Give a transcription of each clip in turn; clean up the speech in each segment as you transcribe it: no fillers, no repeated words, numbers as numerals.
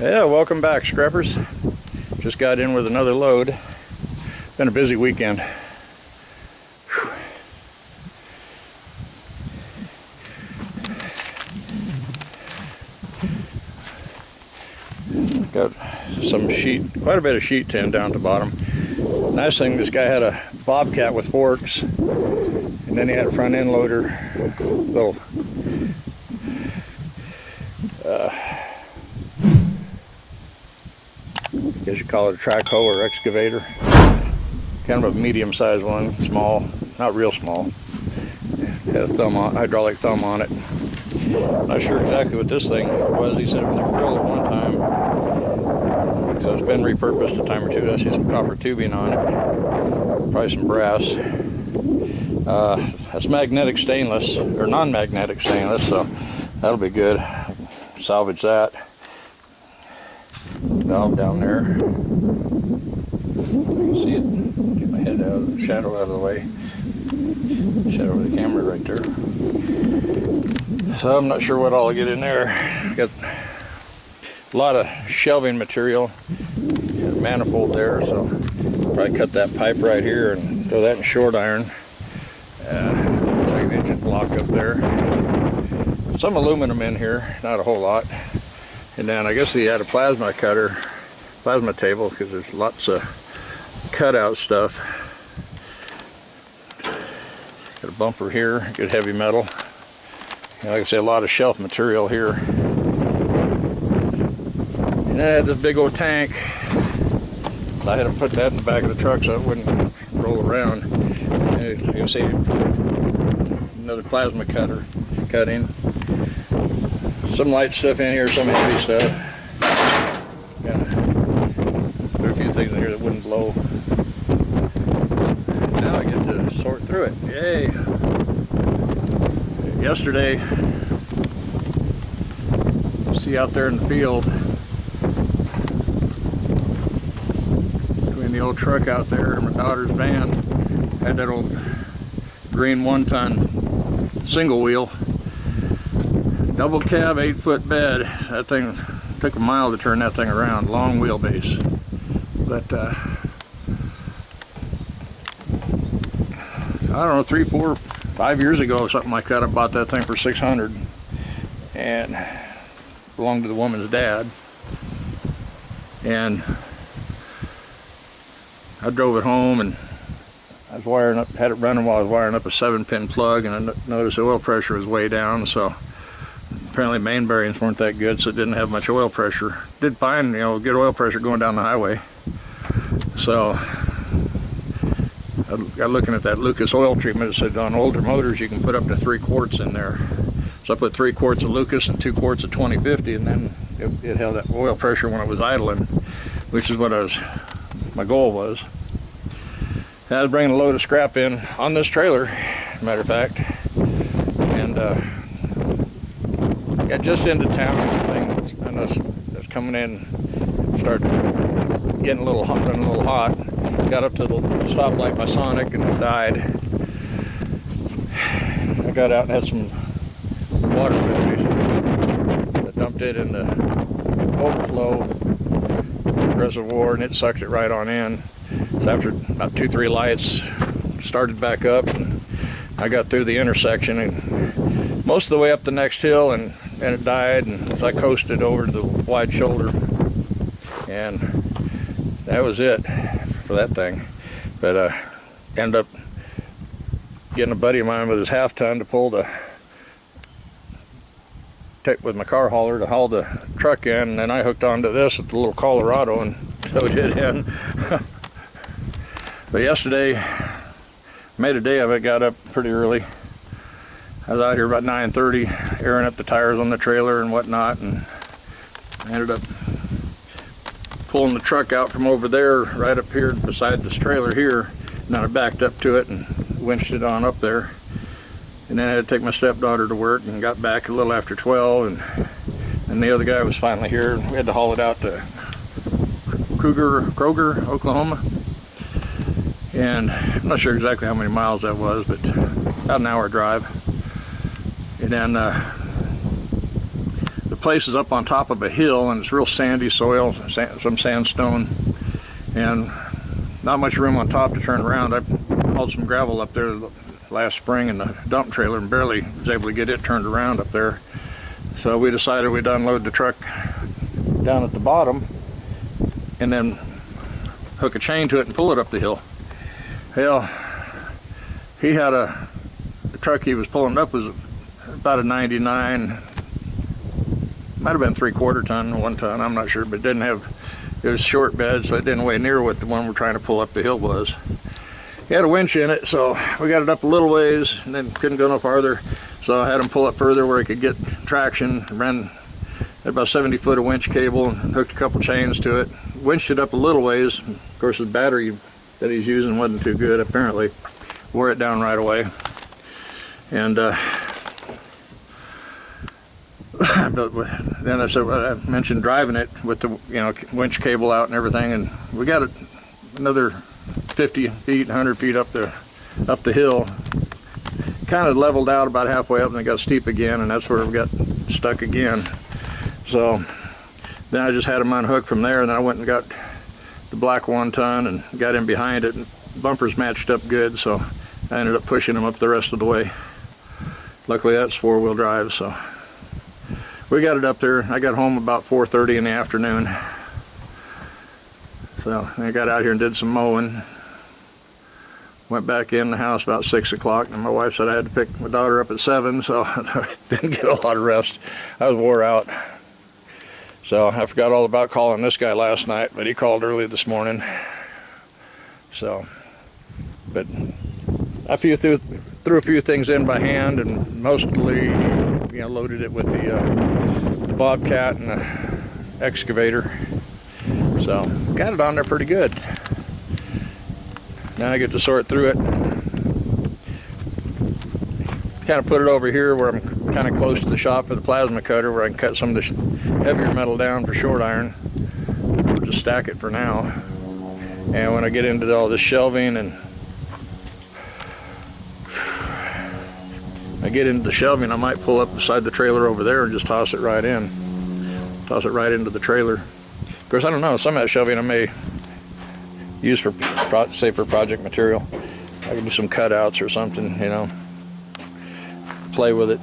Yeah, welcome back, scrappers. Just got in with another load. Been a busy weekend. Whew. Got some sheet, quite a bit of sheet tin down at the bottom. Nice thing, this guy had a bobcat with forks, and then he had a front end loader, little I guess you call it a track hoe or excavator. Kind of a medium-sized one, small, not real small. Had a thumb on, hydraulic thumb on it. Not sure exactly what this thing was. He said it was a grill at one time, so it's been repurposed a time or two. I see some copper tubing on it, probably some brass. That's magnetic stainless, or non-magnetic stainless, so that'll be good. Salvage that. Valve down there. You can see it. Get my head out of the shadow out of the way. Shadow of the camera right there. So I'm not sure what I'll get in there. Got a lot of shelving material. Got a manifold there, so probably cut that pipe right here and throw that in short iron. Looks like an engine block up there. Some aluminum in here, not a whole lot. And then I guess he had a plasma cutter, plasma table, because there's lots of cutout stuff. Got a bumper here, good heavy metal. And like I say, a lot of shelf material here. And then I had this big old tank. I had to put that in the back of the truck so it wouldn't roll around. And you can see another plasma cutter cutting. Some light stuff in here, some heavy stuff. Yeah. There are a few things in here that wouldn't blow. Now I get to sort through it. Yay! Yesterday, see out there in the field, between the old truck out there and my daughter's van, had that old green 1-ton single wheel. Double cab, 8-foot bed. That thing took a mile to turn that thing around. Long wheelbase. But I don't know, 3, 4, 5 years ago, something like that, I bought that thing for $600, and belonged to the woman's dad. And I drove it home, and I was wiring up, had it running while I was wiring up a 7-pin plug, and I noticed the oil pressure was way down. So apparently main bearings weren't that good, so it didn't have much oil pressure. Did find, good oil pressure going down the highway. So I got looking at that Lucas oil treatment. It said on older motors you can put up to 3 quarts in there. So I put 3 quarts of Lucas and 2 quarts of 2050, and then it held that oil pressure when it was idling, which is what my goal was. And I was bringing a load of scrap in on this trailer, matter of fact, and got just into town. I know it's coming in, started getting a little hot, running a little hot. Got up to the stoplight by Sonic and died. I got out and had some water with me. I dumped it in the overflow reservoir, and it sucked it right on in. So after about 2-3 lights, started back up, and I got through the intersection and most of the way up the next hill, and it died. And as I coasted over to the wide shoulder, and that was it for that thing. But ended up getting a buddy of mine with his half-ton to pull with my car hauler to haul the truck in, and then I hooked onto this with the little Colorado and towed it in. But yesterday, made a day of it. Got up pretty early. I was out here about 9:30, airing up the tires on the trailer and whatnot, and I ended up pulling the truck out from over there right up here beside this trailer here, and then I backed up to it and winched it on up there. And then I had to take my stepdaughter to work, and got back a little after 12, and the other guy was finally here, and we had to haul it out to Kroger, Oklahoma. And I'm not sure exactly how many miles that was, but about an hour drive. And then the place is up on top of a hill, and it's real sandy soil, some sandstone, and not much room on top to turn around. I hauled some gravel up there last spring in the dump trailer and barely was able to get it turned around up there. So we decided we'd unload the truck down at the bottom and then hook a chain to it and pull it up the hill. Hell, he had the truck he was pulling up was about a 99, might have been 3/4 ton, 1 ton, I'm not sure, but it was short bed, so it didn't weigh near what the one we're trying to pull up the hill was. He had a winch in it, so we got it up a little ways and then couldn't go no farther. So I had him pull up further where he could get traction. Ran about 70 foot of winch cable and hooked a couple chains to it. Winched it up a little ways. Of course, the battery that he's using wasn't too good, apparently. Wore it down right away. And but then I mentioned driving it with the winch cable out and everything, and we got it another 50 feet, 100 feet up the hill. Kind of leveled out about halfway up and it got steep again, and that's where we got stuck again. So then I just had him unhooked from there, and then I went and got the black 1 ton and got in behind it, and bumpers matched up good, so I ended up pushing him up the rest of the way. Luckily that's 4-wheel drive, so we got it up there. I got home about 4:30 in the afternoon. So I got out here and did some mowing. Went back in the house about 6 o'clock, and my wife said I had to pick my daughter up at 7, so I didn't get a lot of rest. I was wore out. So I forgot all about calling this guy last night, but he called early this morning. So, but I threw a few things in by hand, and mostly loaded it with the Bobcat and the excavator. So got it on there pretty good. Now I get to sort through it. Kind of put it over here where I'm kind of close to the shop for the plasma cutter, where I can cut some of the heavier metal down for short iron. Or just stack it for now. And when I get into all this shelving and I might pull up beside the trailer over there and just toss it right in. Toss it right into the trailer. Of course, I don't know, some of that shelving I may use for, say, for project material. I can do some cutouts or something, play with it.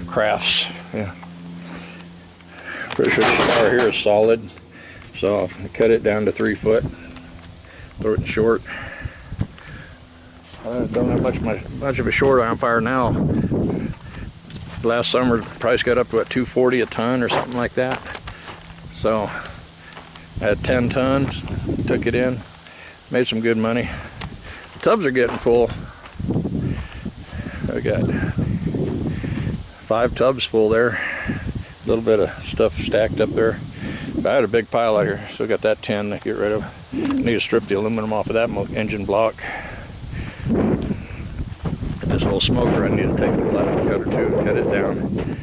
Crafts, yeah. Pretty sure this bar here is solid, so I'll cut it down to 3 foot. Throw it in short. I don't have much of a short iron fire now. Last summer, the price got up to what, $240 a ton or something like that. So I had 10 tons, took it in, made some good money. The tubs are getting full. I got 5 tubs full there. A little bit of stuff stacked up there. But I had a big pile out here, so got that 10 to get rid of. I need to strip the aluminum off of that engine block. This little smoker, I need to take the plasma cutter too and cut it down.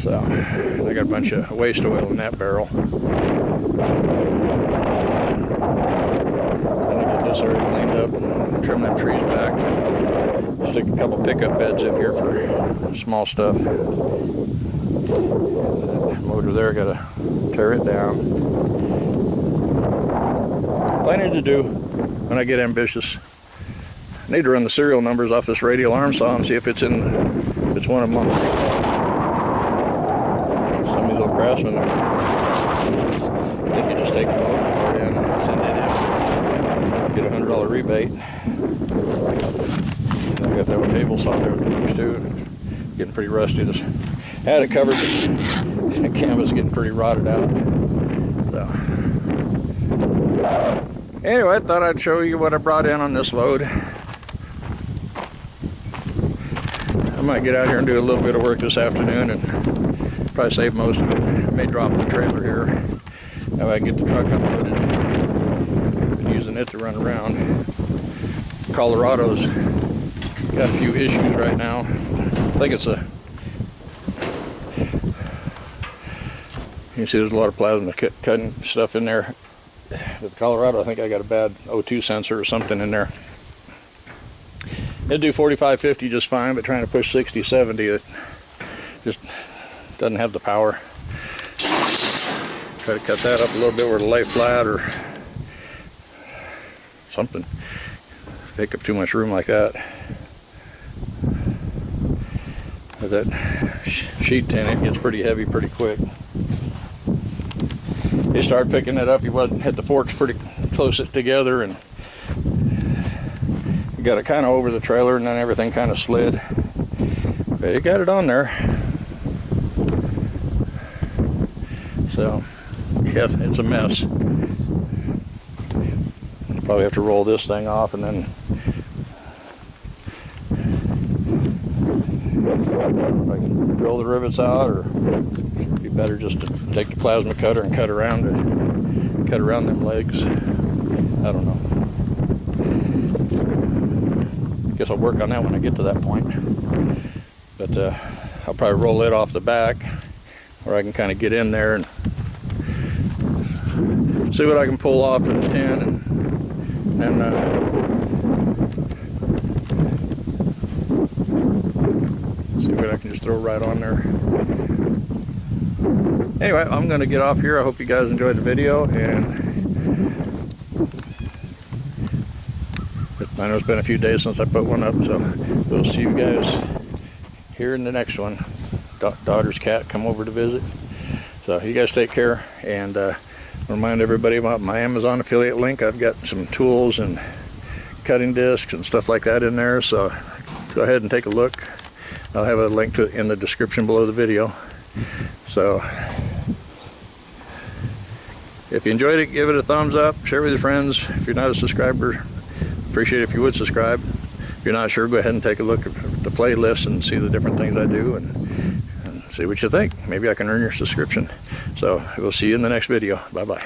So I got a bunch of waste oil in that barrel. This already cleaned up, trim them trees back, stick a couple pickup beds in here for small stuff. Motor there, gotta tear it down. Plenty to do when I get ambitious. I need to run the serial numbers off this radial arm saw and see if it's one of them. Some of these old Craftsman, I think you just take the motor card in and send it in. Get a $100 rebate. I got that old table saw there too. Getting pretty rusty. Just had it covered. The canvas getting pretty rotted out. So anyway, I thought I'd show you what I brought in on this load. I might get out here and do a little bit of work this afternoon and probably save most of it. I may drop the trailer here. That way I get the truck unloaded. Been using it to run around. Colorado's got a few issues right now. I think it's you can see there's a lot of plasma cutting stuff in there. With Colorado, I think I got a bad O2 sensor or something in there. It'd do 45, 50 just fine, but trying to push 60, 70, it just doesn't have the power. Try to cut that up a little bit where to lay flat or something. Take up too much room like that. With that sheet tin, it gets pretty heavy pretty quick. You start picking it up, you hit the forks pretty close together, and you got it kind of over the trailer, and then everything kind of slid. But you got it on there. So, yes, it's a mess. Probably have to roll this thing off, and then if I can drill the rivets out, or it'd be better just to take the plasma cutter and cut around them legs. I don't know. Guess I'll work on that when I get to that point. But I'll probably roll it off the back, where I can kind of get in there and see what I can pull off in the tin, and see what I can just throw right on there. Anyway, I'm going to get off here. I hope you guys enjoyed the video, and I know it's been a few days since I put one up, so we'll see you guys here in the next one. Daughter's cat come over to visit. So you guys take care, and remind everybody about my Amazon affiliate link. I've got some tools and cutting discs and stuff like that in there, so go ahead and take a look. I'll have a link to it in the description below the video. So if you enjoyed it, give it a thumbs up, share with your friends. If you're not a subscriber, appreciate it if you would subscribe. If you're not sure, go ahead and take a look at the playlist and see the different things I do, and see what you think. Maybe I can earn your subscription. So we'll see you in the next video. Bye bye.